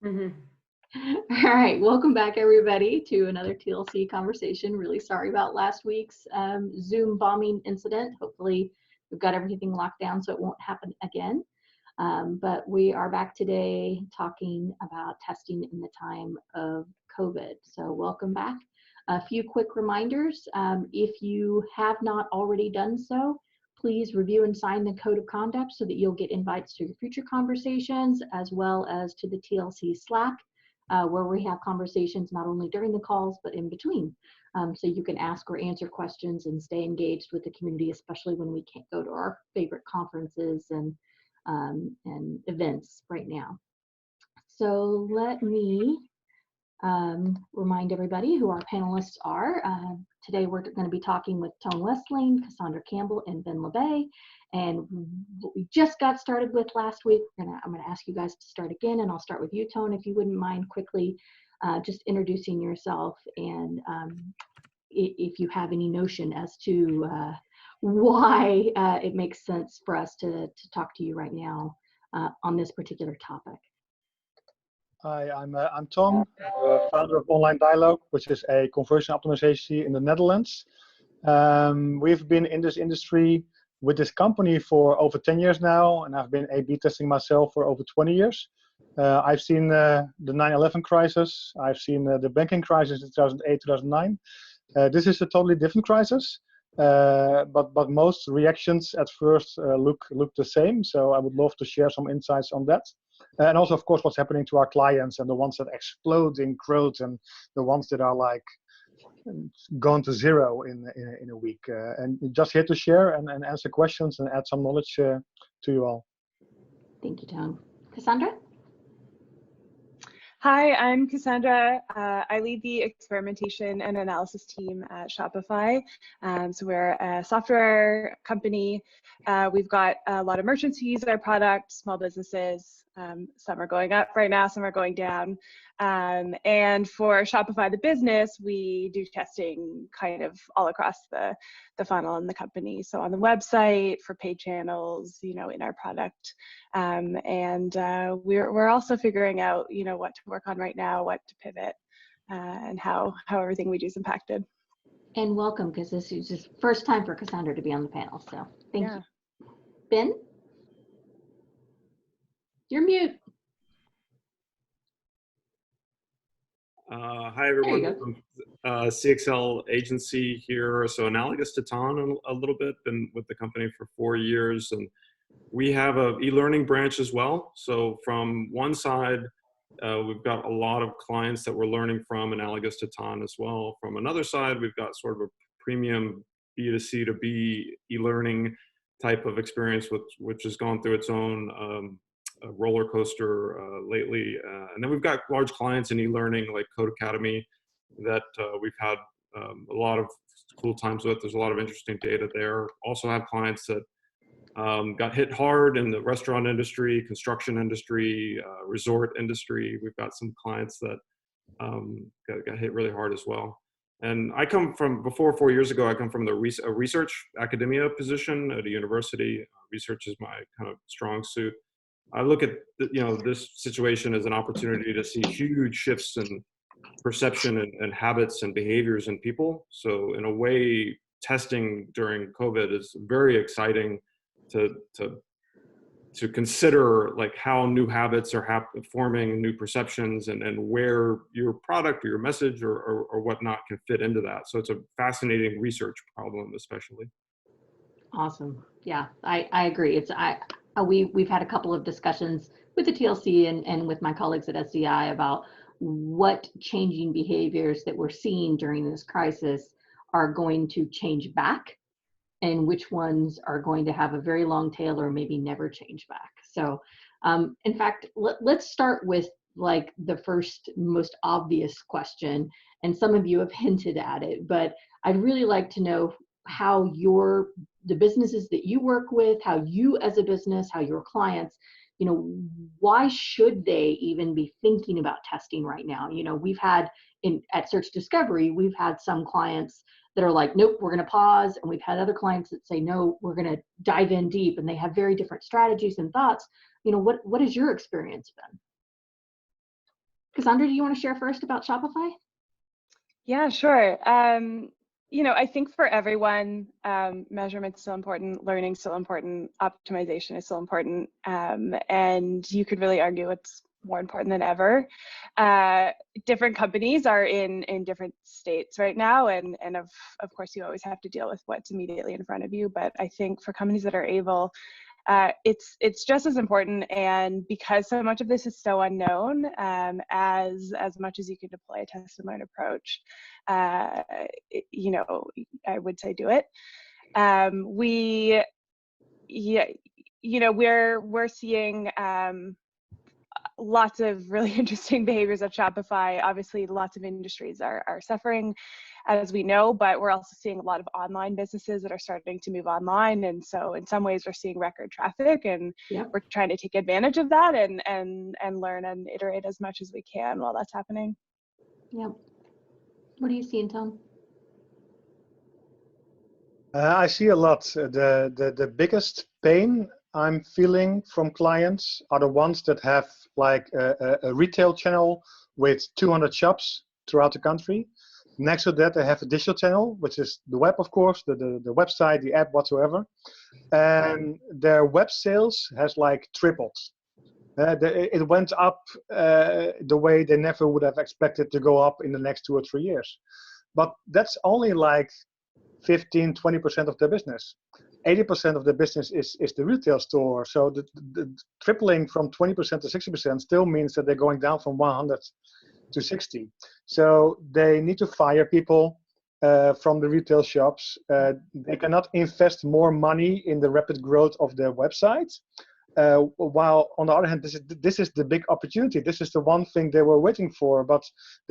Mm-hmm. All right, welcome back everybody to another TLC conversation. Really sorry about last week's Zoom bombing incident. Hopefully we've got everything locked down so it won't happen again. But we are back today talking about testing in the time of COVID. So welcome back. A few quick reminders. If you have not already done so, please review and sign the code of conduct so that you'll get invites to your future conversations, as well as to the TLC Slack, where we have conversations not only during the calls, but in between. So you can ask or answer questions and stay engaged with the community, especially when we can't go to our favorite conferences and events right now. So let me remind everybody who our panelists are. Today we're going to be talking with Ton Wesseling, Casandra Campbell, and Ben Labay. And what we just got started with last week, I'm going to ask you guys to start again, and I'll start with you, Ton, if you wouldn't mind quickly just introducing yourself and if you have any notion as to why it makes sense for us to talk to you right now on this particular topic. Hi, I'm Tom, founder of Online Dialogue, which is a conversion optimization in the Netherlands. We've been in this industry with this company for over 10 years now, and I've been A/B testing myself for over 20 years. I've seen the 9/11 crisis. I've seen the banking crisis in 2008, 2009. This is a totally different crisis, but most reactions at first look the same. So I would love to share some insights on that. And also, of course, what's happening to our clients and the ones that explode in growth and the ones that are like gone to zero in a week. And just here to share and answer questions and add some knowledge to you all. Thank you, Tom. Casandra? Hi, I'm Casandra. I lead the experimentation and analysis team at Shopify. So we're a software company. We've got a lot of merchants who use our product, small businesses. Some are going up right now, some are going down. And for Shopify, the business, we do testing kind of all across the funnel in the company. So on the website, for paid channels, in our product. And we're also figuring out, what to work on right now, what to pivot, and how everything we do is impacted. And welcome, because this is just first time for Casandra to be on the panel. So thank you. Ben? You're mute. Hi, everyone. CXL agency here. So analogous to Ton a little bit, been with the company for 4 years. And we have a e-learning branch as well. So from one side, we've got a lot of clients that we're learning from, analogous to Ton as well. From another side, we've got sort of a premium B2C2B e-learning type of experience, which has gone through its own roller coaster lately. And then we've got large clients in e-learning like Code Academy that we've had a lot of cool times with. There's a lot of interesting data there. Also have clients that got hit hard in the restaurant industry, construction industry, resort industry. We've got some clients that got hit really hard as well. And I come from, before 4 years ago, I come from a research academia position at a university. Research is my kind of strong suit. I look at this situation as an opportunity to see huge shifts in perception and habits and behaviors in people. So in a way, testing during COVID is very exciting to consider, like, how new habits are forming new perceptions and where your product or your message or whatnot can fit into that. So it's a fascinating research problem, especially. Awesome. Yeah, I agree. We've had a couple of discussions with the TLC and with my colleagues at SDI about what changing behaviors that we're seeing during this crisis are going to change back and which ones are going to have a very long tail or maybe never change back. So in fact, let's start with like the first most obvious question, and some of you have hinted at it, but I'd really like to know how the businesses that you work with, how you as a business, how your clients, why should they even be thinking about testing right now? We've had at Search Discovery, we've had some clients that are like, nope, we're going to pause. And we've had other clients that say, no, we're going to dive in deep, and they have very different strategies and thoughts. What has your experience been? Cassandra, do you want to share first about Shopify? Yeah, sure. I think for everyone, measurement's still important, learning's still important, optimization is still important, and you could really argue it's more important than ever. Different companies are in different states right now, and of course you always have to deal with what's immediately in front of you. But I think for companies that are able, it's just as important, and because so much of this is so unknown, as much as you can deploy a test and learn approach, I would say do it. We're seeing lots of really interesting behaviors at Shopify. Obviously, lots of industries are suffering, as we know, but we're also seeing a lot of online businesses that are starting to move online. And so in some ways, we're seeing record traffic, and we're trying to take advantage of that and learn and iterate as much as we can while that's happening. Yeah. What are you seeing, Tom? I see a lot. The biggest pain I'm feeling from clients are the ones that have like a retail channel with 200 shops throughout the country. Next to that, they have a digital channel, which is the web, of course, the website, the app, whatsoever. And their web sales has like tripled. It went up the way they never would have expected to go up in the next 2 or 3 years. But that's only like 15-20% of their business. 80% of the business is the retail store. So the tripling from 20% to 60% still means that they're going down from 100 to 60. So they need to fire people from the retail shops. They cannot invest more money in the rapid growth of their website. While on the other hand, this is the big opportunity. This is the one thing they were waiting for, but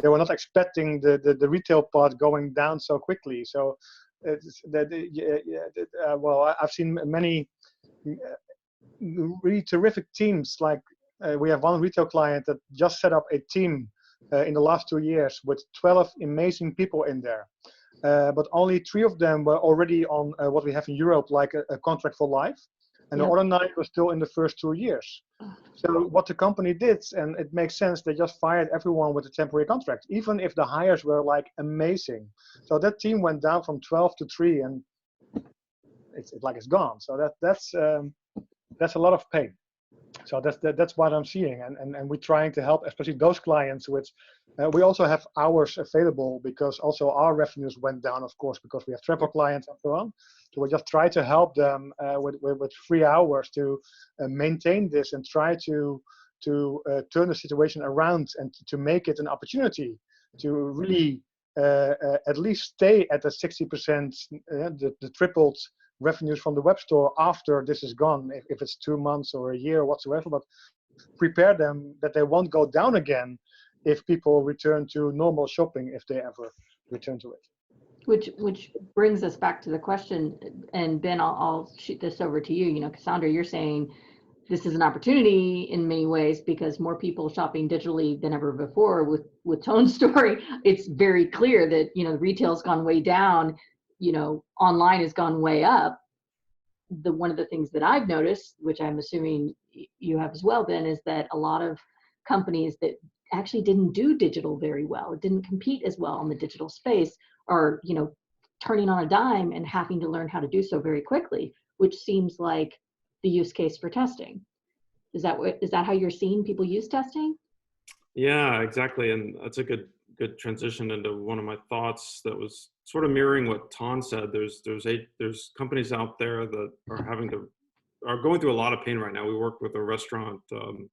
they were not expecting the retail part going down so quickly. So well, I've seen many really terrific teams. Like we have one retail client that just set up a team in the last 2 years with 12 amazing people in there. But only 3 of them were already on what we have in Europe, like a contract for life. And the other 9 were still in the first 2 years. So what the company did, and it makes sense, they just fired everyone with a temporary contract, even if the hires were like amazing. So that team went down from 12 to 3, and it's like it's gone. So that's a lot of pain. So that's what I'm seeing, and we're trying to help, especially those clients. Which we also have hours available, because also our revenues went down, of course, because we have travel clients and so on. So we just try to help them with free hours to maintain this and try to turn the situation around and to make it an opportunity to really at least stay at the 60%, the tripled revenues from the web store after this is gone, if it's 2 months or a year or whatsoever, but prepare them that they won't go down again if people return to normal shopping, if they ever return to it. Which brings us back to the question, and Ben, I'll shoot this over to you. You know, Cassandra, you're saying this is an opportunity in many ways because more people shopping digitally than ever before. With Ton's story, it's very clear that, you know, retail's gone way down, you know, online has gone way up. One of the things that I've noticed, which I'm assuming you have as well, Ben, is that a lot of companies that actually didn't do digital very well, didn't compete as well in the digital space, are, you know, turning on a dime and having to learn how to do so very quickly, which seems like the use case for testing. Is that how you're seeing people use testing? Yeah, exactly. And that's a good transition into one of my thoughts that was sort of mirroring what Ton said. There's companies out there that are going through a lot of pain right now. We work with a restaurant, kind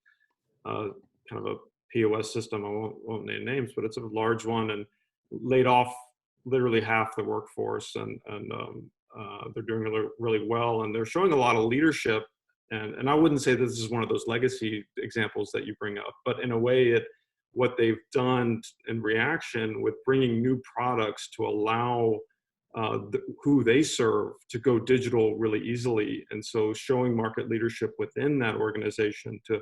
of a POS system. I won't name names, but it's a large one, and laid off literally half the workforce, and they're doing really well, and they're showing a lot of leadership. And I wouldn't say this is one of those legacy examples that you bring up, but in a way, what they've done in reaction with bringing new products to allow who they serve to go digital really easily. And so showing market leadership within that organization to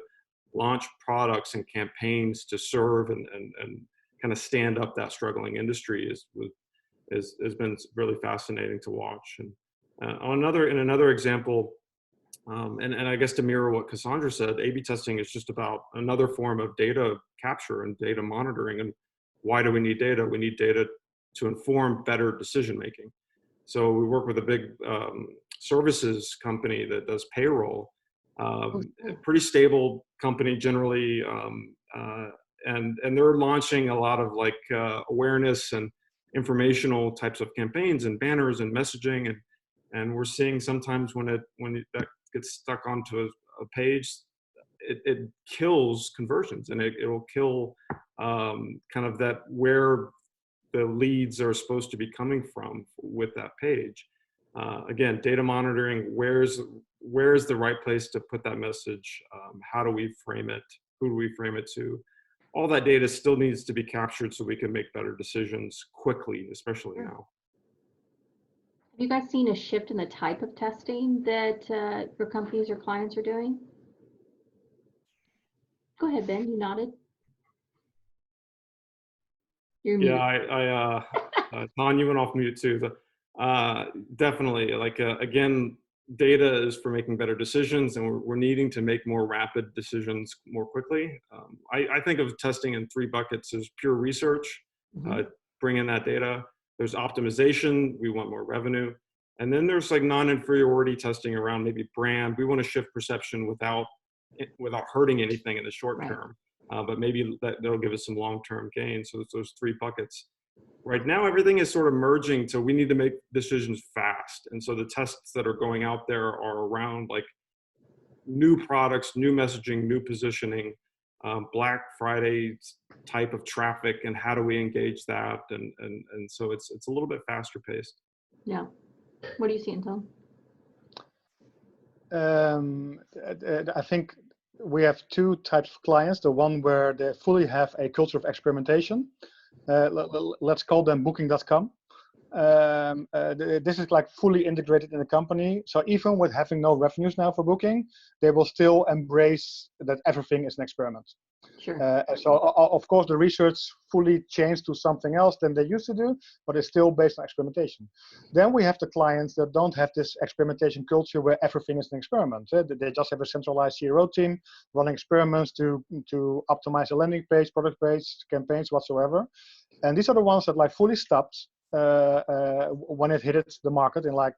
launch products and campaigns to serve and kind of stand up that struggling industry has been really fascinating to watch. And in another example, And I guess to mirror what Casandra said, A/B testing is just about another form of data capture and data monitoring. And why do we need data? We need data to inform better decision making. So we work with a big services company that does payroll, a pretty stable company generally, and they're launching a lot of like awareness and informational types of campaigns and banners and messaging, and we're seeing sometimes when that gets stuck onto a page, it kills conversions, and it will kill kind of that where the leads are supposed to be coming from with that page. Again, data monitoring, where's the right place to put that message? How do we frame it? Who do we frame it to? All that data still needs to be captured so we can make better decisions quickly, especially now. Have you guys seen a shift in the type of testing that your companies or clients are doing? Go ahead, Ben, you nodded. You're muted. Yeah, Ton, you went off mute too. Definitely, like again, data is for making better decisions, and we're needing to make more rapid decisions more quickly. I think of testing in 3 buckets. There's pure research, bring in that data. There's optimization, we want more revenue. And then there's like non-inferiority testing around maybe brand. We want to shift perception without hurting anything in the short term, but maybe that'll give us some long-term gain. So it's those 3 buckets. Right now, everything is sort of merging, so we need to make decisions fast. And so the tests that are going out there are around like new products, new messaging, new positioning, Black Friday type of traffic, and how do we engage that? And so it's a little bit faster paced. Yeah. What are you seeing, Tom? I think we have 2 types of clients. The one where they fully have a culture of experimentation. Let's call them booking.com. This is like fully integrated in the company. So even with having no revenues now for booking, they will still embrace that everything is an experiment. Sure. So of course the research fully changed to something else than they used to do, but it's still based on experimentation. Then we have the clients that don't have this experimentation culture where everything is an experiment. They just have a centralized CRO team running experiments to optimize a landing page, product page, campaigns, whatsoever. And these are the ones that like fully stopped when it hit the market in like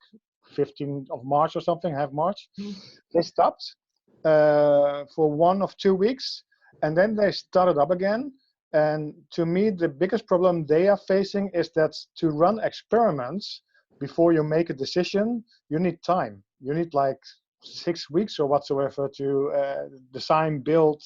15th of March or something, half March. They stopped for 1 or 2 weeks. And then they started up again. And to me, the biggest problem they are facing is that to run experiments before you make a decision, you need time. You need like 6 weeks or whatsoever to design, build,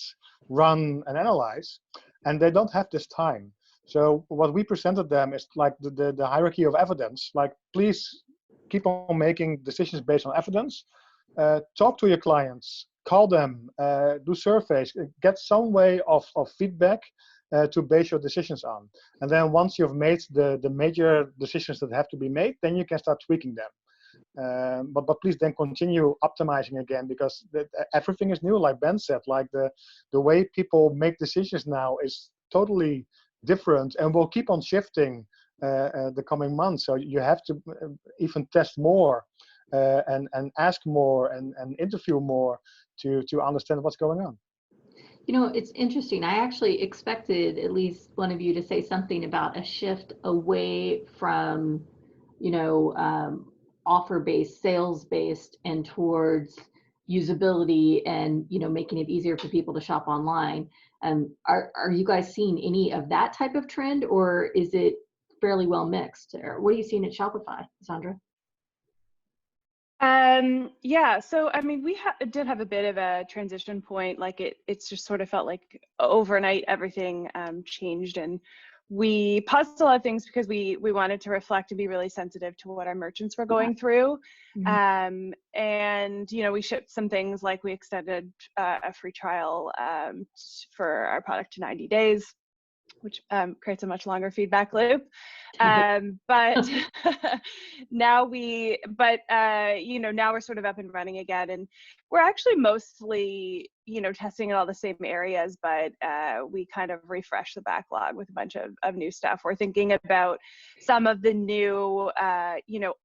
run, and analyze. And they don't have this time. So what we presented them is like the hierarchy of evidence. Like, please keep on making decisions based on evidence. Talk to your clients. Call them, do surveys, get some way of feedback to base your decisions on. And then once you've made the major decisions that have to be made, then you can start tweaking them. But please then continue optimizing again, because everything is new, like Ben said. Like the way people make decisions now is totally different and will keep on shifting the coming months. So you have to even test more and ask more and interview more to understand what's going on. You know, it's interesting. I actually expected at least one of you to say something about a shift away from, offer-based, sales-based, and towards usability and, making it easier for people to shop online. Are you guys seeing any of that type of trend, or is it fairly well mixed? Or what are you seeing at Shopify, Casandra? Yeah, so I mean, we did have a bit of a transition point. Like it's just sort of felt like overnight everything changed, and we paused a lot of things because we wanted to reflect and be really sensitive to what our merchants were going through. And we shipped some things, like we extended a free trial for our product to 90 days, which creates a much longer feedback loop. But now we're sort of up and running again, and we're actually mostly, testing in all the same areas, but we kind of refresh the backlog with a bunch of new stuff. We're thinking about some of the new,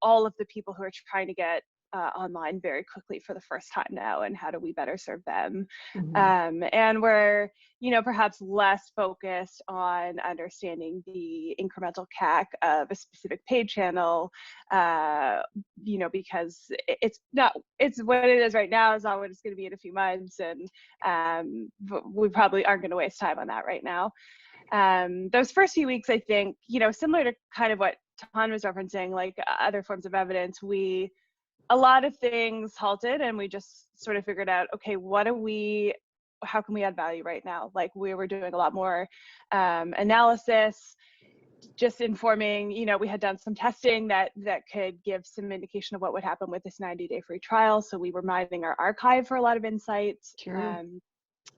all of the people who are trying to get online very quickly for the first time now, and how do we better serve them? Mm-hmm. And we're, perhaps less focused on understanding the incremental CAC of a specific paid channel, because it's what it is right now is not what it's going to be in a few months, and we probably aren't going to waste time on that right now. Those first few weeks, I think, similar to kind of what Ton was referencing, like other forms of evidence, a lot of things halted, and we just sort of figured out, okay, how can we add value right now? Like, we were doing a lot more analysis, just informing, we had done some testing that could give some indication of what would happen with this 90-day free trial. So we were mining our archive for a lot of insights. Sure.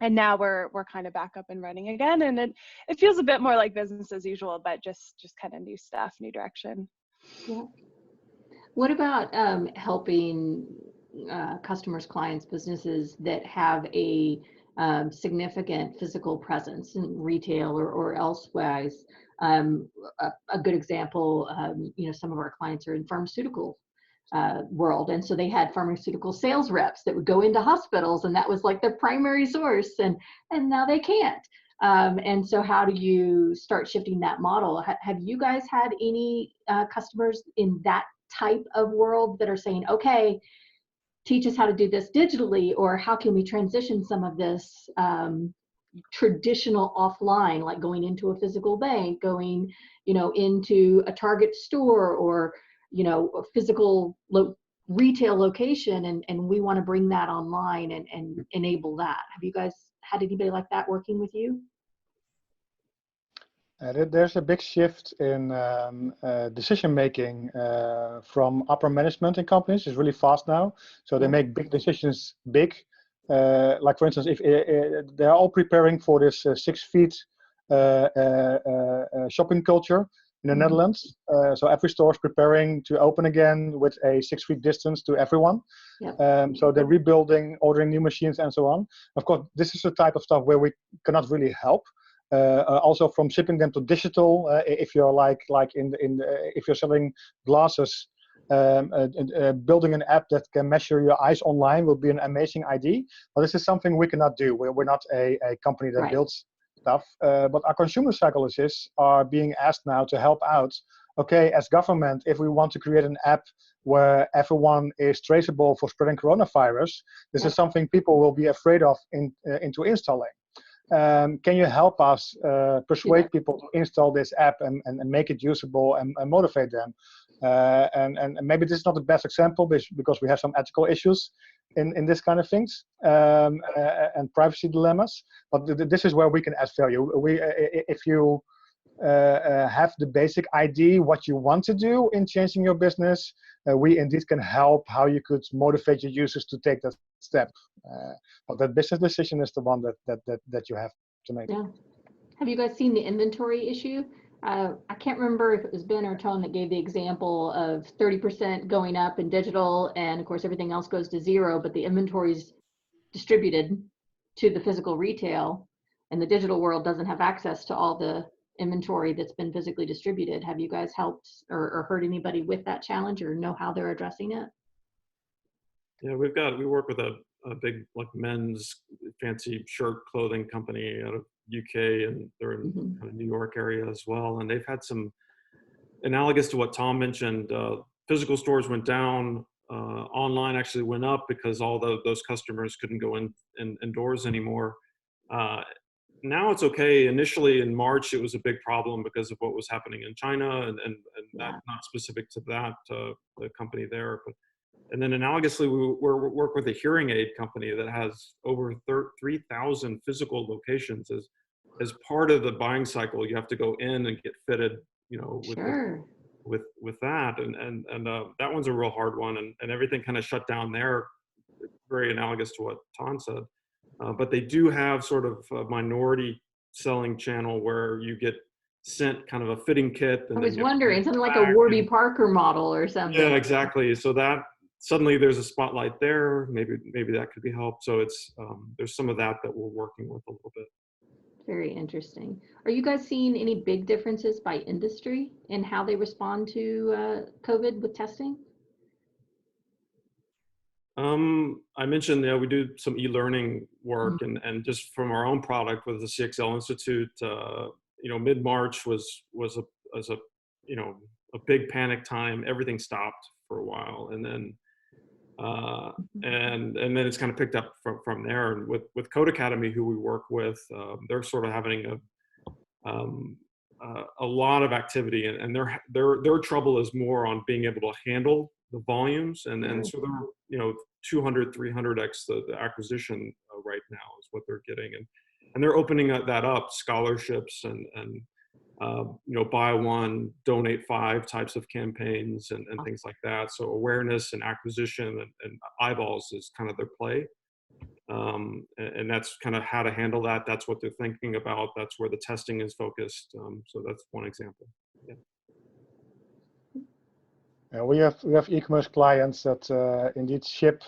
And now we're kind of back up and running again. And it feels a bit more like business as usual, but just kind of new stuff, new direction. Yeah. What about helping customers, clients, businesses that have a significant physical presence in retail or elsewise? A good example, some of our clients are in pharmaceutical world, and so they had pharmaceutical sales reps that would go into hospitals, and that was like their primary source, and now they can't. And so how do you start shifting that model? Have you guys had any customers in that type of world that are saying, okay, teach us how to do this digitally, or how can we transition some of this traditional offline, like going into a physical bank, going, into a Target store, or, a physical retail location, and we want to bring that online and enable that. Have you guys had anybody like that working with you? There's a big shift in decision making from upper management in companies. It's really fast now, so they make big decisions big. Like, for instance, if they're all preparing for this 6 feet shopping culture in the Netherlands. So every store is preparing to open again with a 6 feet distance to everyone. Yep. So they're rebuilding, ordering new machines, and so on. Of course, this is the type of stuff where we cannot really help. Also, from shipping them to digital, if you're if you're selling glasses, building an app that can measure your eyes online will be an amazing idea. But this is something we cannot do. We're not a company that builds stuff. But our consumer psychologists are being asked now to help out. Okay, as government, if we want to create an app where everyone is traceable for spreading coronavirus, this is something people will be afraid of into installing. Can you help us persuade people to install this app and make it usable and motivate them? And maybe this is not the best example because we have some ethical issues in this kind of things and privacy dilemmas. But this is where we can add value. If you have the basic idea what you want to do in changing your business, we indeed can help how you could motivate your users to take that step. But that business decision is the one that you have to make. Yeah. Have you guys seen the inventory issue? I can't remember if it was Ben or Ton that gave the example of 30% going up in digital, and of course everything else goes to zero, but the inventory is distributed to the physical retail, and the digital world doesn't have access to all the inventory that's been physically distributed. Have you guys helped or heard anybody with that challenge, or know how they're addressing it? Yeah, we work with a big men's fancy shirt clothing company out of UK, and they're in kind of New York area as well. And they've had some analogous to what Tom mentioned. Physical stores went down, online actually went up because all those customers couldn't go indoors anymore. Now it's okay. Initially in March, it was a big problem because of what was happening in China, and that not specific to that the company there. And then analogously, we work with a hearing aid company that has over 3,000 physical locations. As part of the buying cycle, you have to go in and get fitted, with that, and that one's a real hard one, and everything kind of shut down there. Very analogous to what Ton said. But they do have sort of a minority selling channel where you get sent kind of a fitting kit. And I was wondering, something like a Warby Parker model or something. Yeah, exactly. So that suddenly there's a spotlight there. Maybe that could be helped. So it's there's some of that we're working with a little bit. Very interesting. Are you guys seeing any big differences by industry in how they respond to COVID with testing? I mentioned, we do some e-learning work, and just from our own product with the CXL Institute, mid-March was a a big panic time. Everything stopped for a while, and then and then it's kind of picked up from there. And with Code Academy, who we work with, they're sort of having a lot of activity, and their trouble is more on being able to handle the volumes, and so they're 200, 300x the acquisition right now is what they're getting, and they're opening that up, scholarships and buy one, donate five types of campaigns and things like that. So awareness and acquisition and eyeballs is kind of their play. And that's kind of how to handle that. That's what they're thinking about. That's where the testing is focused. So that's one example. Yeah. We have e-commerce clients that indeed ship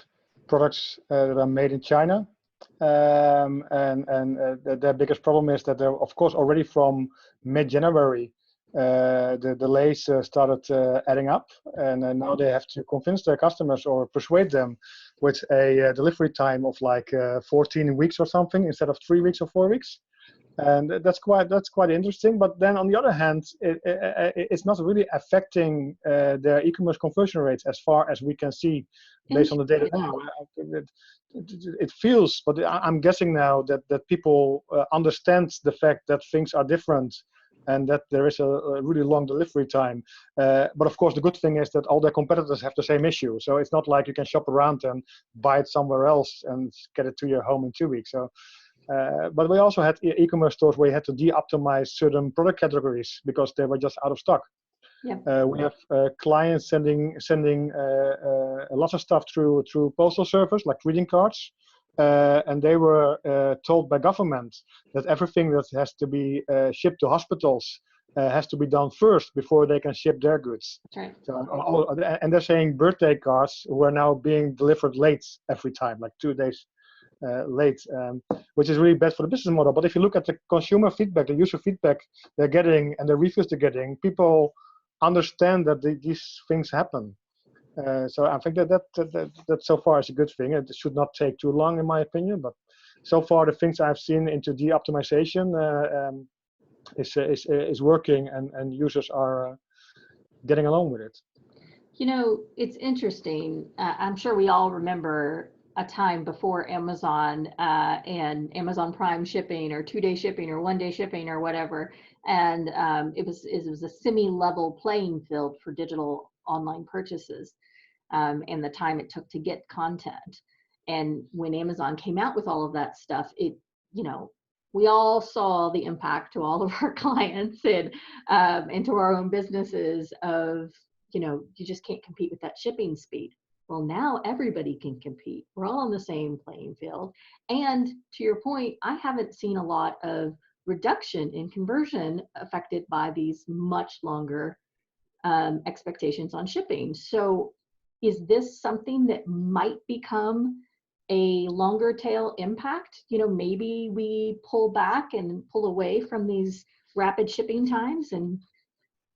products that are made in China, and their biggest problem is that they're, of course, already from mid-January the delays started adding up, and now they have to convince their customers or persuade them with a delivery time of like 14 weeks or something instead of 3 weeks or 4 weeks. And that's quite interesting. But then on the other hand, it's not really affecting their e-commerce conversion rates as far as we can see based on the data now. It feels, but I'm guessing now that people understand the fact that things are different and that there is a really long delivery time. But of course, the good thing is that all their competitors have the same issue. So it's not like you can shop around and buy it somewhere else and get it to your home in 2 weeks. So. But we also had e-commerce stores where you had to de-optimize certain product categories because they were just out of stock. Yeah. We have clients sending lots of stuff through postal service, like greeting cards, and they were told by government that everything that has to be shipped to hospitals has to be done first before they can ship their goods. Right. So, and they're saying birthday cards were now being delivered late every time, like 2 days. Late, which is really bad for the business model. But if you look at the consumer feedback, the user feedback they're getting, and the reviews they're getting, people understand that these things happen. So I think that so far is a good thing. It should not take too long, in my opinion. But so far, the things I've seen into de-optimization is working, and users are getting along with it. It's interesting. I'm sure we all remember a time before Amazon and Amazon Prime shipping or 2-day shipping or 1-day shipping or whatever. And it was a semi-level playing field for digital online purchases and the time it took to get content. And when Amazon came out with all of that stuff, we all saw the impact to all of our clients and to our own businesses of, you just can't compete with that shipping speed. Well, now everybody can compete. We're all on the same playing field. And to your point, I haven't seen a lot of reduction in conversion affected by these much longer expectations on shipping. So is this something that might become a longer tail impact? Maybe we pull back and pull away from these rapid shipping times and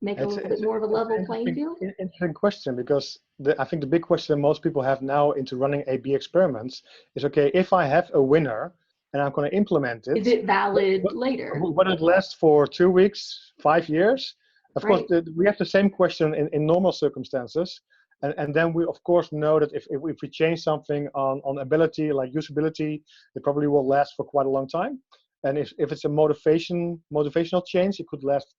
make a little bit more of a level playing field? Interesting question, because I think the big question most people have now into running A/B experiments is, okay, if I have a winner and I'm going to implement it, is it valid later? Whether it lasts for 2 weeks, 5 years? Of course, we have the same question in normal circumstances. And then we, of course, know that if we change something on ability, like usability, it probably will last for quite a long time. And if it's a motivational change, it could last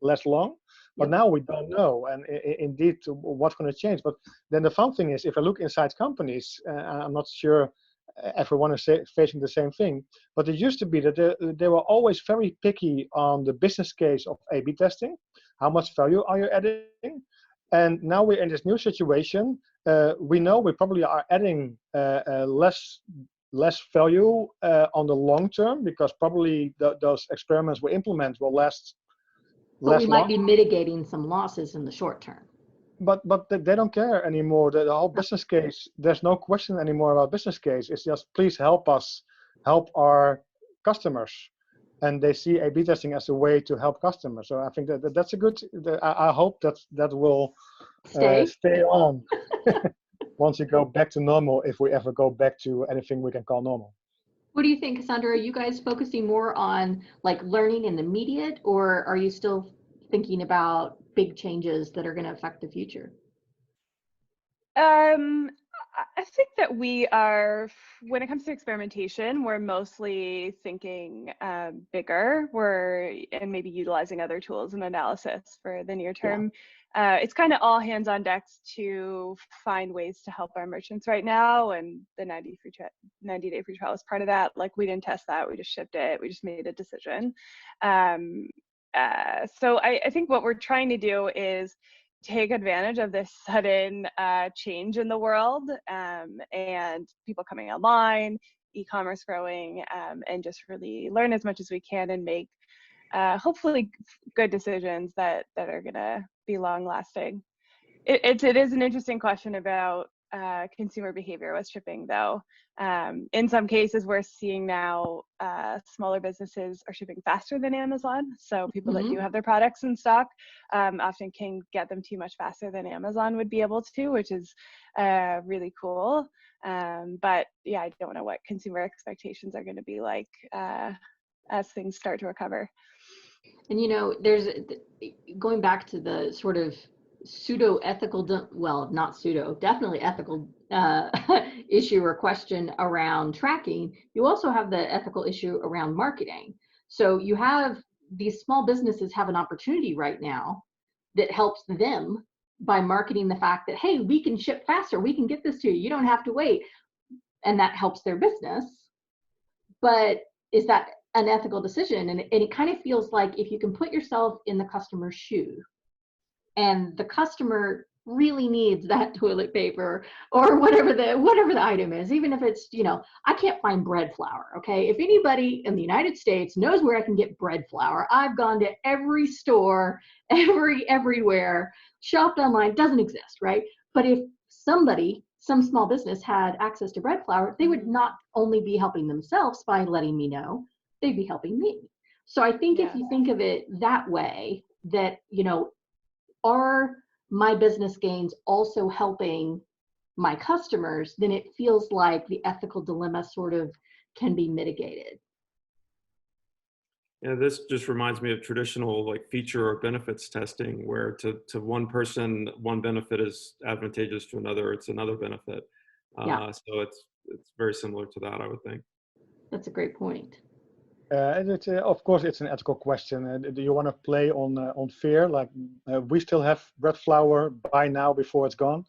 less long. But now we don't know, and indeed, what's going to change. But then the fun thing is, if I look inside companies, I'm not sure everyone is facing the same thing, but it used to be that they were always very picky on the business case of A/B testing. How much value are you adding? And now we're in this new situation. We know we probably are adding less value on the long term, because probably those experiments we implement will last. But we might be mitigating some losses in the short term. But they don't care anymore. The whole business case, there's no question anymore about business case. It's just, please help us, help our customers. And they see A/B testing as a way to help customers. So I think that's a good, I hope that will stay on. once you go back to normal, if we ever go back to anything we can call normal. What do you think, Casandra? Are you guys focusing more on like learning in the immediate, or are you still thinking about big changes that are going to affect the future? I think that we are, when it comes to experimentation, we're mostly thinking bigger. And maybe utilizing other tools and analysis for the near term. Yeah. It's kind of all hands on decks to find ways to help our merchants right now. And the 90-day free trial is part of that. Like, we didn't test that, we just shipped it. We just made a decision. So I think what we're trying to do is take advantage of this sudden change in the world, and people coming online, e-commerce growing, and just really learn as much as we can and make hopefully good decisions that are gonna be long lasting. It is an interesting question about consumer behavior with shipping, though. In some cases, we're seeing now smaller businesses are shipping faster than Amazon. So people that do have their products in stock often can get them to you much faster than Amazon would be able to, which is really cool. But yeah, I don't know what consumer expectations are going to be like as things start to recover. And you know, there's going back to the sort of pseudo-ethical, well, not pseudo, definitely ethical issue or question around tracking. You also have the ethical issue around marketing. So you have these small businesses have an opportunity right now that helps them by marketing the fact that, hey, we can ship faster, we can get this to you, you don't have to wait. And that helps their business. But is that an ethical decision? And it kind of feels like if you can put yourself in the customer's shoe, and the customer really needs that toilet paper or whatever the item is, even if it's, you know, I can't find bread flour, okay? If anybody in the United States knows where I can get bread flour, I've gone to every store, everywhere, shopped online, doesn't exist, right? But if some small business had access to bread flour, they would not only be helping themselves by letting me know, they'd be helping me. So I think if you think of it that way, that, you know, are my business gains also helping my customers, then it feels like the ethical dilemma sort of can be mitigated. Yeah, this just reminds me of traditional like feature or benefits testing, where to one person, one benefit is advantageous, to another, it's another benefit. So it's very similar to that, I would think. That's a great point. Of course, it's an ethical question. Do you want to play on fear? Like we still have bread flour, buy now before it's gone.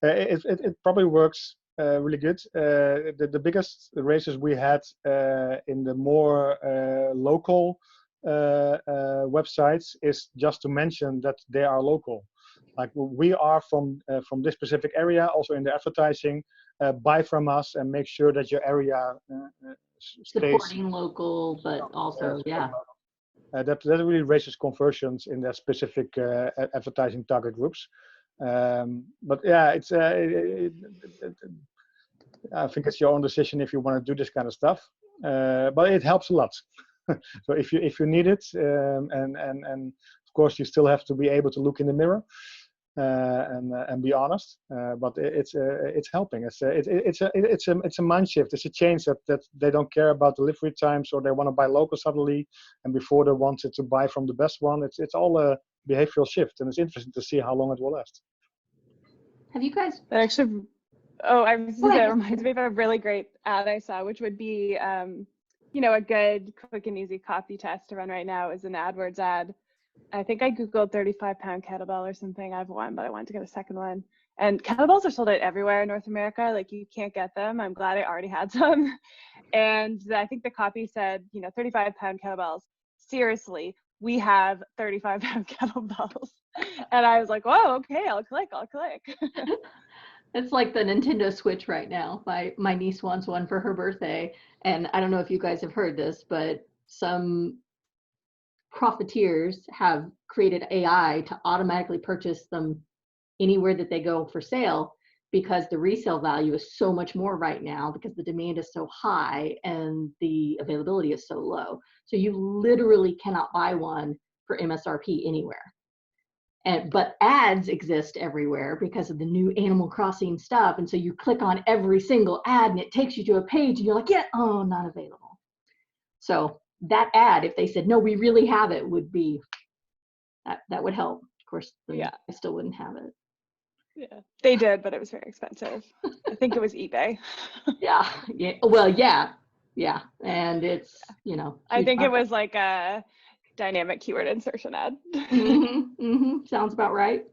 It probably works really good. The biggest races we had in the more local websites is just to mention that they are local. Like we are from this specific area, also in the advertising. Buy from us and make sure that your area supporting local, but also that really raises conversions in that specific advertising target groups. But yeah, it's I think it's your own decision if you want to do this kind of stuff. But it helps a lot. So if you need it, and of course you still have to be able to look in the mirror. And be honest, but it's helping. It's a mind shift. It's a change that they don't care about delivery times, or they want to buy local suddenly, and before they wanted to buy from the best one. It's all a behavioral shift, and it's interesting to see how long it will last. Have you guys actually? Oh, that reminds me of a really great ad I saw, which would be, you know, a good, quick and easy copy test to run right now is an AdWords ad. I think I Googled 35-pound kettlebell or something. I have one, but I wanted to get a second one. And kettlebells are sold out everywhere in North America. Like, you can't get them. I'm glad I already had some. And I think the copy said, you know, 35-pound kettlebells. Seriously, we have 35-pound kettlebells. And I was like, whoa, okay, I'll click. It's like the Nintendo Switch right now. My niece wants one for her birthday. And I don't know if you guys have heard this, but some profiteers have created AI to automatically purchase them anywhere that they go for sale, because the resale value is so much more right now because the demand is so high and the availability is so low. So you literally cannot buy one for MSRP anywhere. but ads exist everywhere because of the new Animal Crossing stuff. And so you click on every single ad and it takes you to a page and you're like, yeah, oh, not available. So that ad, if they said, no, we really have it, would be, that would help. Of course, Yeah. I still wouldn't have it. Yeah, they did, but it was very expensive. I think it was eBay. Yeah. Well, yeah. And it's, you know. I think it was like a dynamic keyword insertion ad. Sounds about right.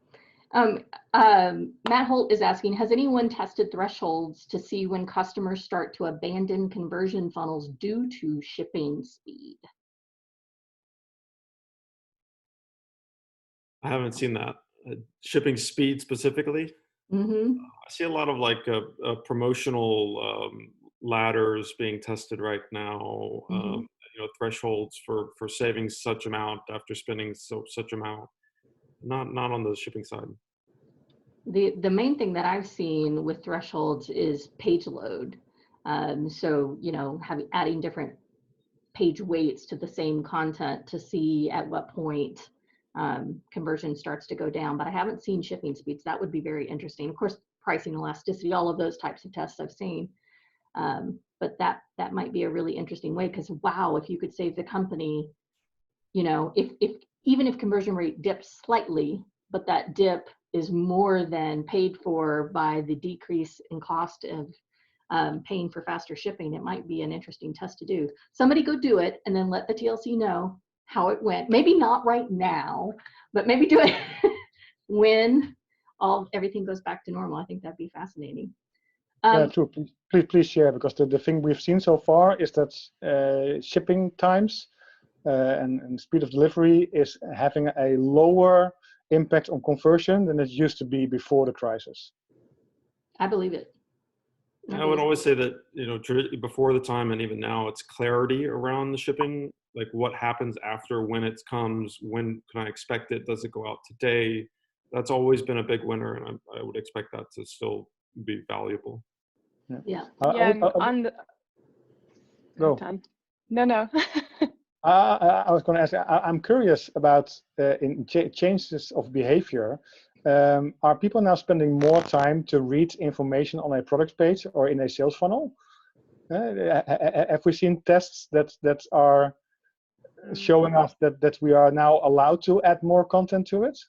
Matt Holt is asking, has anyone tested thresholds to see when customers start to abandon conversion funnels due to shipping speed? I haven't seen that. Shipping speed specifically? I see a lot of like promotional ladders being tested right now. You know, thresholds for saving such amount after spending such amount. Not on the shipping side. The main thing that I've seen with thresholds is page load. So, you know, adding different page weights to the same content to see at what point conversion starts to go down. But I haven't seen shipping speeds. That would be very interesting. Of course, pricing elasticity, all of those types of tests I've seen. But that might be a really interesting way, because wow, if you could save the company, you know, if even if conversion rate dips slightly, but that dip is more than paid for by the decrease in cost of paying for faster shipping, it might be an interesting test to do. Somebody go do it and then let the TLC know how it went. Maybe not right now, but maybe do it when everything goes back to normal. I think that'd be fascinating. Yeah, true. Please share, because the thing we've seen so far is that shipping times and speed of delivery is having a lower impact on conversion than it used to be before the crisis. I believe it. I would always say that, you know, before the time and even now, it's clarity around the shipping, like what happens after, when it comes, when can I expect it, does it go out today? That's always been a big winner, and I would expect that to still be valuable. Yeah. On the go. No. I was going to ask, I'm curious about changes of behavior. Are people now spending more time to read information on a product page or in a sales funnel? Have we seen tests that are showing us that we are now allowed to add more content to it?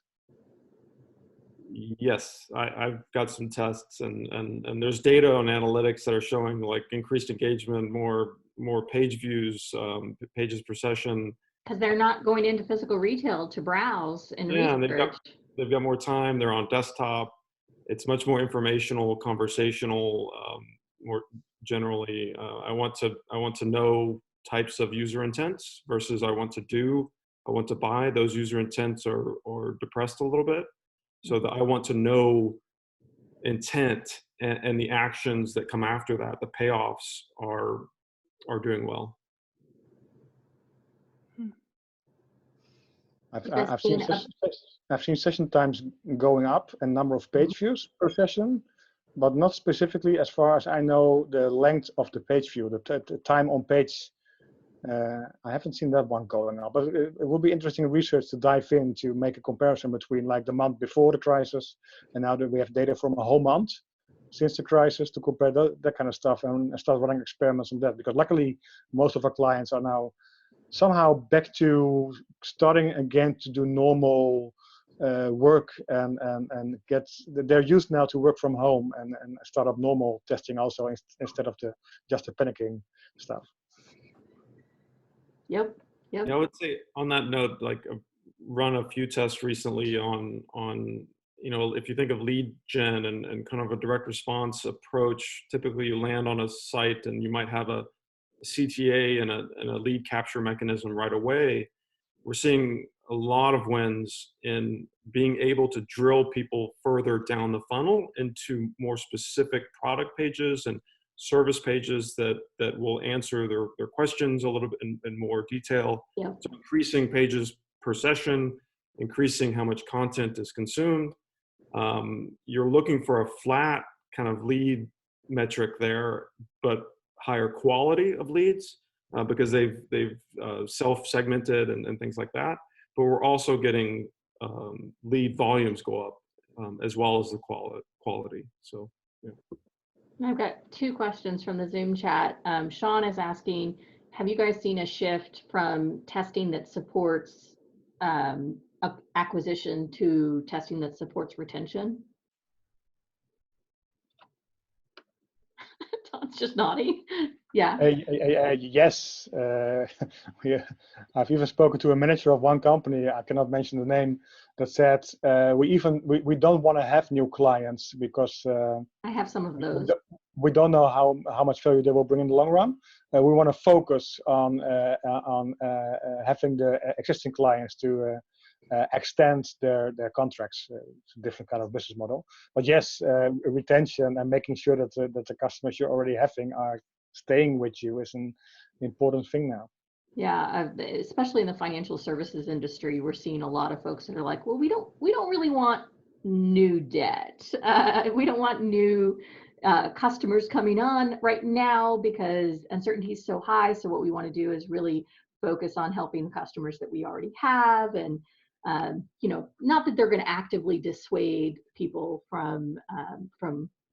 Yes, I've got some tests, and there's data on analytics that are showing like increased engagement, more page views, pages per session. Because they're not going into physical retail to browse and research. They've got more time. They're on desktop. It's much more informational, conversational, more generally. I want to know types of user intents versus I want to buy. Those user intents are depressed a little bit. So that I want to know intent and the actions that come after that, the payoffs are doing well. I've seen session times going up and number of page views per session, but not specifically, as far as I know, the length of the page view, the time on page. I haven't seen that one going up, but it will be interesting research to dive in to make a comparison between like the month before the crisis and now that we have data from a whole month since the crisis to compare that kind of stuff and start running experiments on that. Because luckily, most of our clients are now somehow back to starting again to do normal work and they're used now to work from home and start up normal testing also instead of just the panicking stuff. Yep. Yeah, I would say on that note, like run a few tests recently on you know, if you think of lead gen and kind of a direct response approach, typically you land on a site and you might have a CTA and a lead capture mechanism right away. We're seeing a lot of wins in being able to drill people further down the funnel into more specific product pages and service pages that will answer their questions a little bit in more detail. Yeah. So increasing pages per session, increasing how much content is consumed. You're looking for a flat kind of lead metric there, but higher quality of leads because they've self-segmented and things like that. But we're also getting lead volumes go up, as well as the quality. So, yeah. I've got two questions from the Zoom chat. Sean is asking, have you guys seen a shift from testing that supports acquisition to testing that supports retention? Tom's just nodding. Yeah. Yes. I've even spoken to a manager of one company, I cannot mention the name, that said we don't want to have new clients because I have some of those. We don't know how much value they will bring in the long run. We want to focus on having the existing clients to extend their contracts. It's a different kind of business model. But yes, retention and making sure that the customers you're already having are staying with you is an important thing now. Yeah, especially in the financial services industry, we're seeing a lot of folks that are like, well, we don't really want new debt. We don't want new customers coming on right now because uncertainty is so high. So what we want to do is really focus on helping the customers that we already have, and not that they're going to actively dissuade people from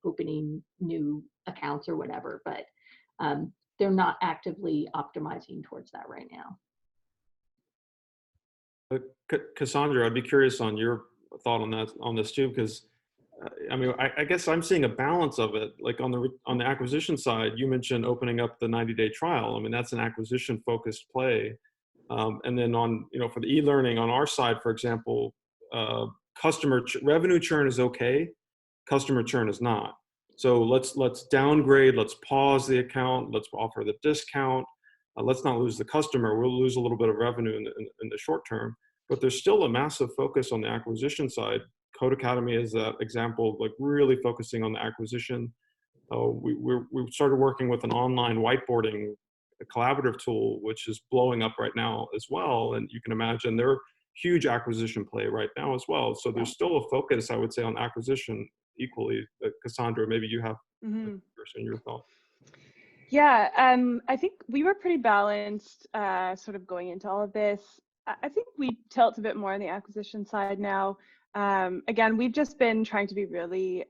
opening new accounts or whatever, but they're not actively optimizing towards that right now. Casandra, I'd be curious on your thought on this too, because I guess I'm seeing a balance of it. Like on the acquisition side, you mentioned opening up the 90-day trial. I mean, that's an acquisition focused play. And then for the e-learning on our side, for example, revenue churn is okay, customer churn is not. So let's downgrade, let's pause the account, let's offer the discount. Let's not lose the customer. We'll lose a little bit of revenue in the short term, but there's still a massive focus on the acquisition side. Code Academy is that example, like really focusing on the acquisition. We started working with an online whiteboarding collaborative tool, which is blowing up right now as well. And you can imagine they're huge acquisition play right now as well. So there's still a focus, I would say, on acquisition equally. Casandra, maybe you have in your thought. Yeah, I think we were pretty balanced sort of going into all of this. I think we tilt a bit more on the acquisition side now. Again, we've just been trying to be really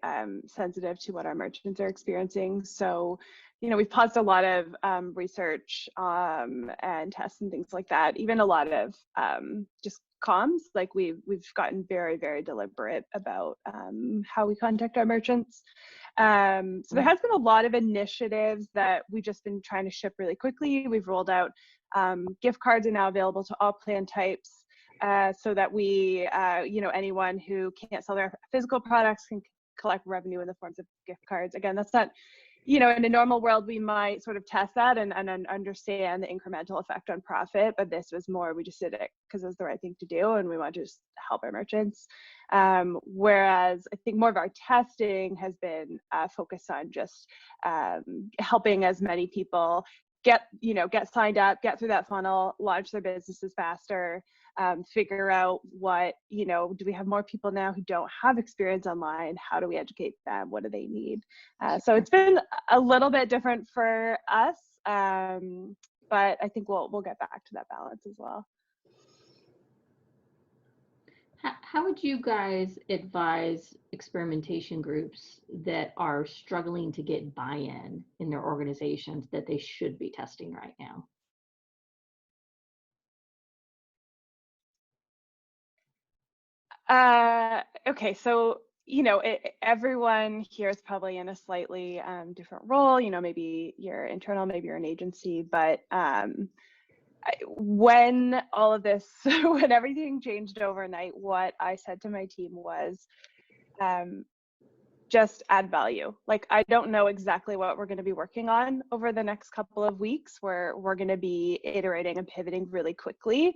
sensitive to what our merchants are experiencing. So, we've paused a lot of research and tests and things like that. Even a lot of just comms. Like we've gotten very, very deliberate about how we contact our merchants. So there has been a lot of initiatives that we've just been trying to ship really quickly. We've rolled out gift cards are now available to all plan types. So that we, anyone who can't sell their physical products can collect revenue in the forms of gift cards. Again, that's not, in a normal world, we might sort of test that and understand the incremental effect on profit, but this was more, we just did it because it was the right thing to do and we want to just help our merchants. Whereas I think more of our testing has been focused on just helping as many people get signed up, get through that funnel, launch their businesses faster, figure out what, do we have more people now who don't have experience online? How do we educate them? What do they need? So it's been a little bit different for us, but I think we'll get back to that balance as well. How would you guys advise experimentation groups that are struggling to get buy-in in their organizations that they should be testing right now? Okay, so everyone here is probably in a slightly different role. Maybe you're internal, maybe you're an agency, but when all of this, when everything changed overnight, what I said to my team was just add value. Like, I don't know exactly what we're going to be working on over the next couple of weeks, where we're going to be iterating and pivoting really quickly.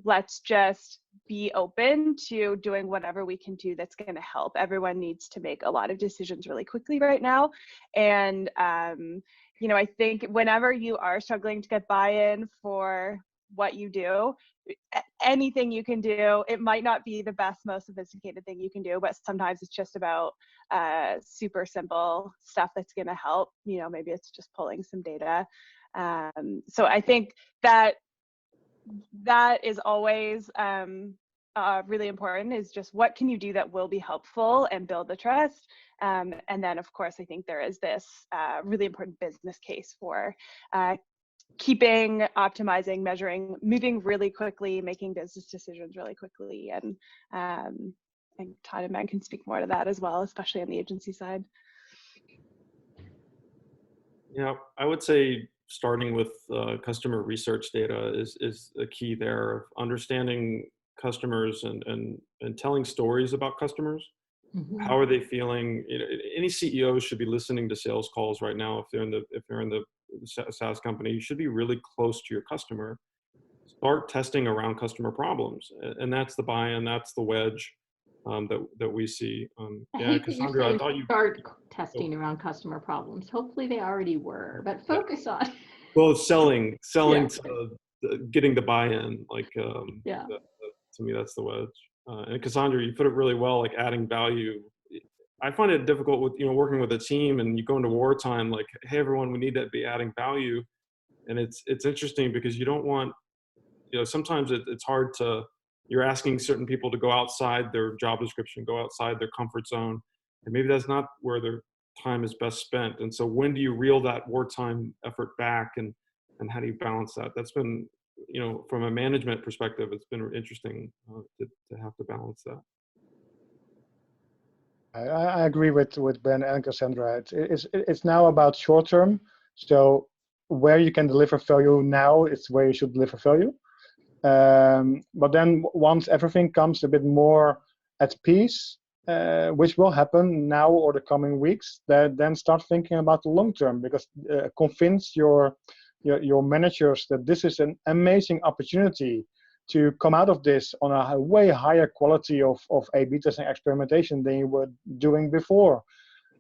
Let's just be open to doing whatever we can do that's going to help. Everyone needs to make a lot of decisions really quickly right now. And, I think whenever you are struggling to get buy-in for what you do, anything you can do, it might not be the best, most sophisticated thing you can do, but sometimes it's just about super simple stuff that's going to help. Maybe it's just pulling some data. So I think that is always a really important is just what can you do that will be helpful and build the trust. And then, of course, I think there is this really important business case for keeping, optimizing, measuring, moving really quickly, making business decisions really quickly. And Todd and Ben can speak more to that as well, especially on the agency side. Yeah, I would say starting with customer research data is a key there, of understanding customers and telling stories about customers. Mhm. How are they feeling? You know, any CEO should be listening to sales calls right now. If they're in the SaaS company, you should be really close to your customer. Start testing around customer problems, and that's the buy-in, that's the wedge that we see. I Yeah, hate that you're Cassandra, I saying thought you start testing around customer problems. Hopefully they already were, but focus on. well selling Yeah. to getting the buy-in, like Yeah. to me that's the wedge. And Cassandra, you put it really well, like adding value. I find it difficult with, you know, working with a team and you go into wartime, like, hey everyone, we need to be adding value. And it's interesting because you don't want, you know, sometimes it's hard to, you're asking certain people to go outside their job description, go outside their comfort zone, and maybe that's not where their time is best spent. And so when do you reel that wartime effort back, and how do you balance that? That's been, you know, from a management perspective, it's been interesting to have to balance that. I agree with Ben and Cassandra. It's now about short term. So where you can deliver value now, it's where you should deliver value. But then once everything comes a bit more at peace, which will happen now or the coming weeks, then start thinking about the long term, because convince your managers that this is an amazing opportunity to come out of this on a way higher quality of A/B testing experimentation than you were doing before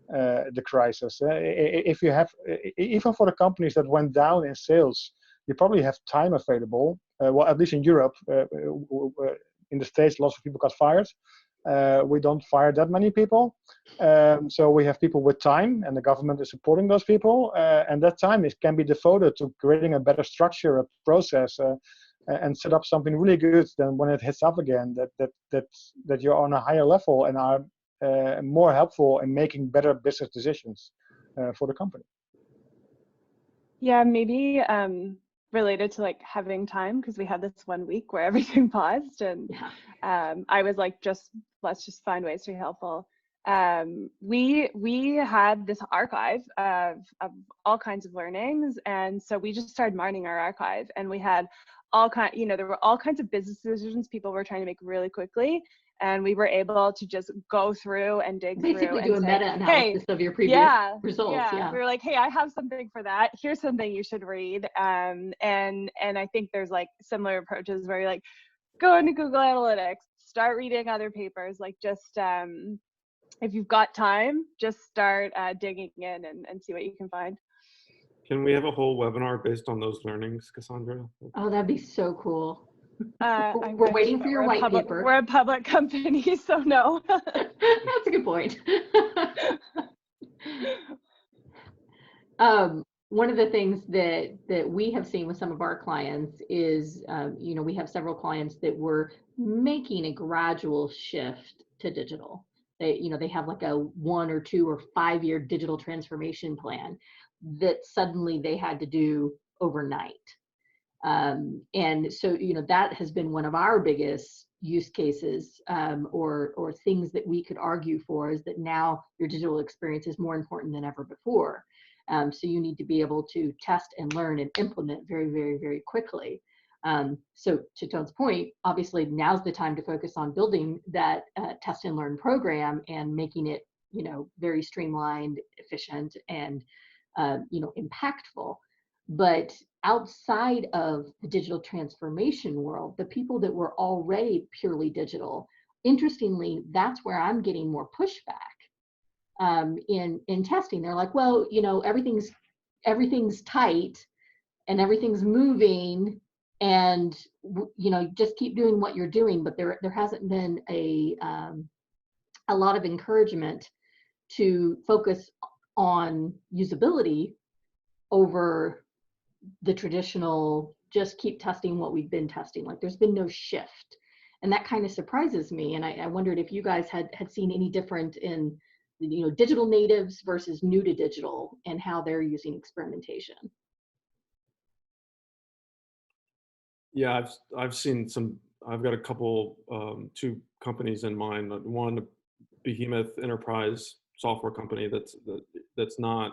the crisis. If you have, even for the companies that went down in sales, you probably have time available. Well, at least in Europe, in the States, lots of people got fired. We don't fire that many people. So we have people with time, and the government is supporting those people. And that time can be devoted to creating a better structure, a process, and set up something really good. Then when it hits up again, that you're on a higher level and are more helpful in making better business decisions for the company. Yeah, maybe related to like having time, because we had this 1 week where everything paused, and I was like, let's just find ways to be helpful. We had this archive of all kinds of learnings, and so we just started mining our archive, and we had there were all kinds of business decisions people were trying to make really quickly, and we were able to just go through and dig through and do a meta-analysis of your previous results. Yeah, we were like, hey, I have something for that. Here's something you should read. And I think there's like similar approaches where you're like, go into Google Analytics, start reading other papers, like just if you've got time, just start digging in and see what you can find. Can we have a whole webinar based on those learnings, Cassandra? Oh, that'd be so cool. We're waiting for your white paper. We're a public company, so no. That's a good point. One of the things that we have seen with some of our clients is, we have several clients that were making a gradual shift to digital. They have like a 1 or 2 or 5 year digital transformation plan that suddenly they had to do overnight. And so, that has been one of our biggest use cases, or things that we could argue for, is that now your digital experience is more important than ever before. So you need to be able to test and learn and implement very, very, very quickly. So to Ton's point, obviously now's the time to focus on building that test and learn program and making it, very streamlined, efficient, and impactful. But outside of the digital transformation world, the people that were already purely digital, interestingly, that's where I'm getting more pushback in testing. They're like, well, everything's tight and everything's moving, and just keep doing what you're doing. But there hasn't been a lot of encouragement to focus on usability over the traditional just keep testing what we've been testing. Like, there's been no shift. And that kind of surprises me. And I wondered if you guys had seen any different in, digital natives versus new to digital and how they're using experimentation. Yeah, I've seen some. I've got a couple, two companies in mind. One, a behemoth enterprise software company that's not.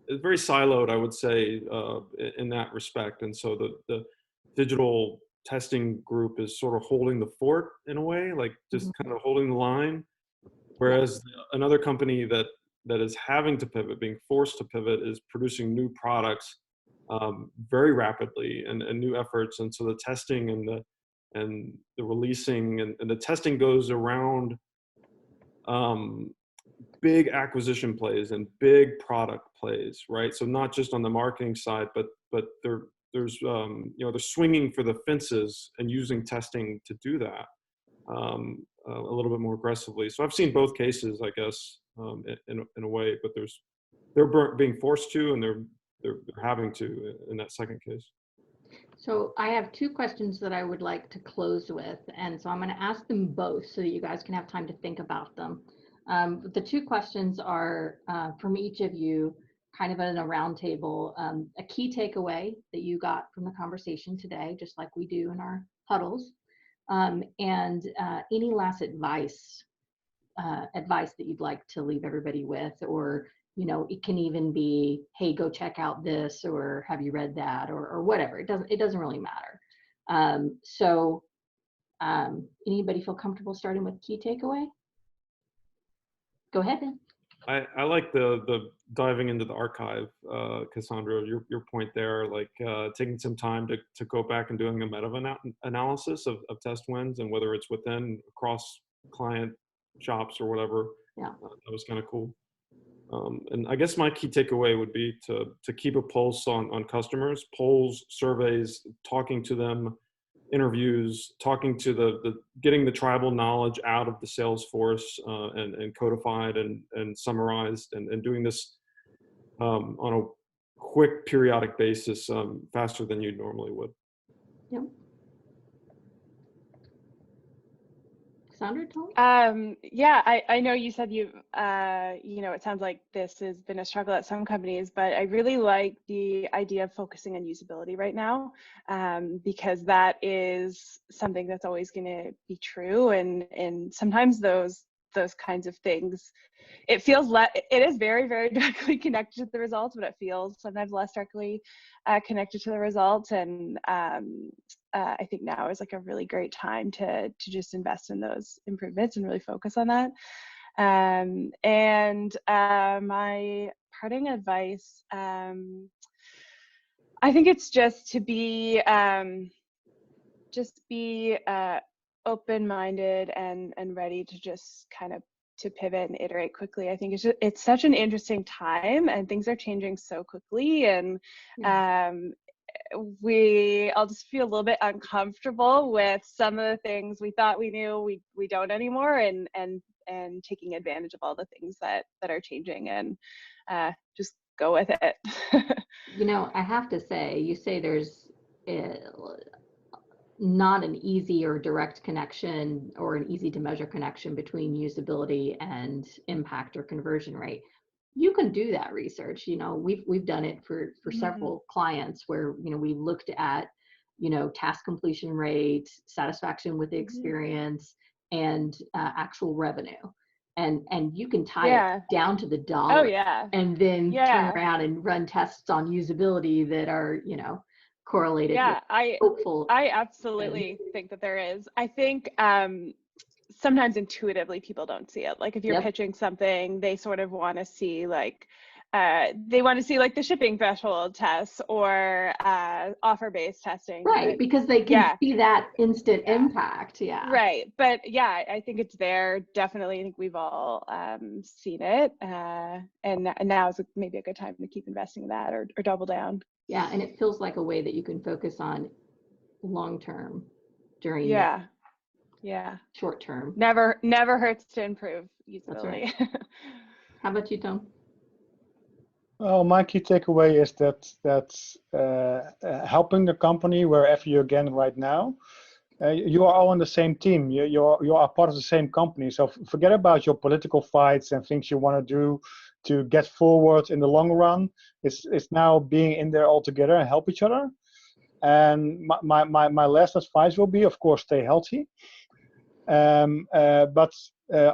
It's very siloed, I would say, in that respect. And so the digital testing group is sort of holding the fort in a way, like just kind of holding the line. Whereas another company that is having to pivot, being forced to pivot, is producing new products very rapidly and new efforts. And so the testing and the releasing and the testing goes around big acquisition plays and big product plays, right? So not just on the marketing side, but there's they're swinging for the fences and using testing to do that a little bit more aggressively. So I've seen both cases, I guess, in a way, but they're being forced to, and they're having to in that second case. So I have two questions that I would like to close with, and so I'm going to ask them both so that you guys can have time to think about them. The two questions are from each of you, kind of in a round table, a key takeaway that you got from the conversation today, just like we do in our huddles, and any last advice that you'd like to leave everybody with, or it can even be, hey, go check out this, or have you read that, or whatever. It doesn't really matter. So anybody feel comfortable starting with key takeaway? Go ahead then. I like the diving into the archive, Casandra, your point there, like taking some time to go back and doing a meta-analysis of test wins, and whether it's within, across client shops or whatever. Yeah. That was kind of cool. And I guess my key takeaway would be to keep a pulse on customers, polls, surveys, talking to them, interviews, talking to getting the tribal knowledge out of the sales force and codified and summarized, and doing this on a quick periodic basis, faster than you normally would. Yep. Sandra, Tom? Yeah, I know you said it sounds like this has been a struggle at some companies, but I really like the idea of focusing on usability right now, because that is something that's always going to be true. And sometimes those kinds of things, it is very, very directly connected to the results, but it feels sometimes less directly connected to the results. And I think now is like a really great time to just invest in those improvements and really focus on that. And my parting advice, I think it's just to be open-minded and ready to just kind of to pivot and iterate quickly. I think it's such an interesting time, and things are changing so quickly, and I'll just feel a little bit uncomfortable with some of the things we thought we knew we don't anymore, and taking advantage of all the things that are changing, and just go with it. I have to say, you say there's not an easy or direct connection or an easy to measure connection between usability and impact or conversion rate. You can do that research. We've done it for several clients where we looked at task completion rate, satisfaction with the experience, and actual revenue, and you can tie it down to the dollar. Oh yeah. And then turn around and run tests on usability that are correlated. I absolutely think that there is. I think sometimes intuitively people don't see it. Like if you're pitching something, they sort of want to see like the shipping threshold tests or offer-based testing. Right, because they can see that instant impact. Yeah. Right. But yeah, I think it's there. Definitely. I think we've all seen it. And now is maybe a good time to keep investing in that or double down. Yeah. And it feels like a way that you can focus on long-term during short term. Never hurts to improve usability. That's right. How about you, Tom? Well, my key takeaway is that helping the company wherever you're again right now, you are all on the same team. You are part of the same company. So forget about your political fights and things you want to do to get forward in the long run. It's now being in there all together and help each other. And my last advice will be, of course, stay healthy. But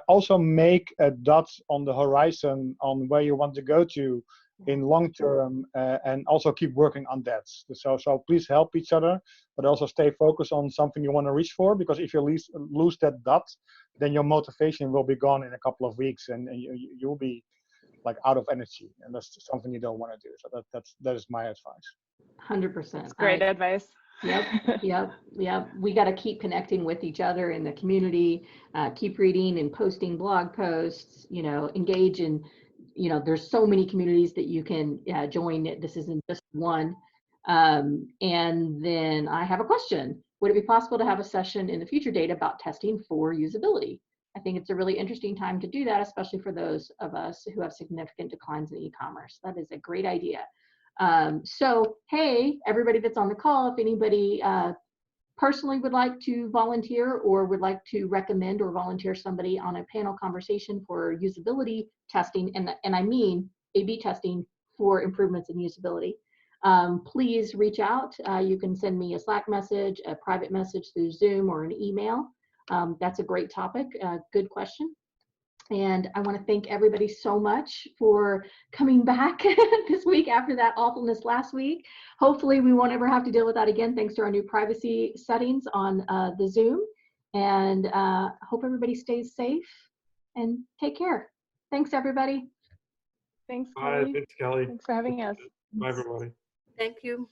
also make a dot on the horizon on where you want to go to in long term, and also keep working on that. So please help each other, but also stay focused on something you want to reach for, because if you lose that dot, then your motivation will be gone in a couple of weeks, and you'll be like out of energy, and that's something you don't want to do. So that is my advice. 100%. That's great advice. Yep. We got to keep connecting with each other in the community, keep reading and posting blog posts, engage in, there's so many communities that you can join. This isn't just one. And then I have a question. Would it be possible to have a session in the future date about testing for usability? I think it's a really interesting time to do that, especially for those of us who have significant declines in e-commerce. That is a great idea. So, hey, everybody that's on the call, if anybody personally would like to volunteer or would like to recommend or volunteer somebody on a panel conversation for usability testing, and I mean A/B testing for improvements in usability, please reach out. You can send me a Slack message, a private message through Zoom, or an email. That's a great topic, good question. And I want to thank everybody so much for coming back this week after that awfulness last week. Hopefully we won't ever have to deal with that again, thanks to our new privacy settings on the Zoom. And hope everybody stays safe and take care. Thanks, everybody. Thanks, Bye. Kelly. Thanks, Kelly. Thanks for having us. Bye, everybody. Thank you.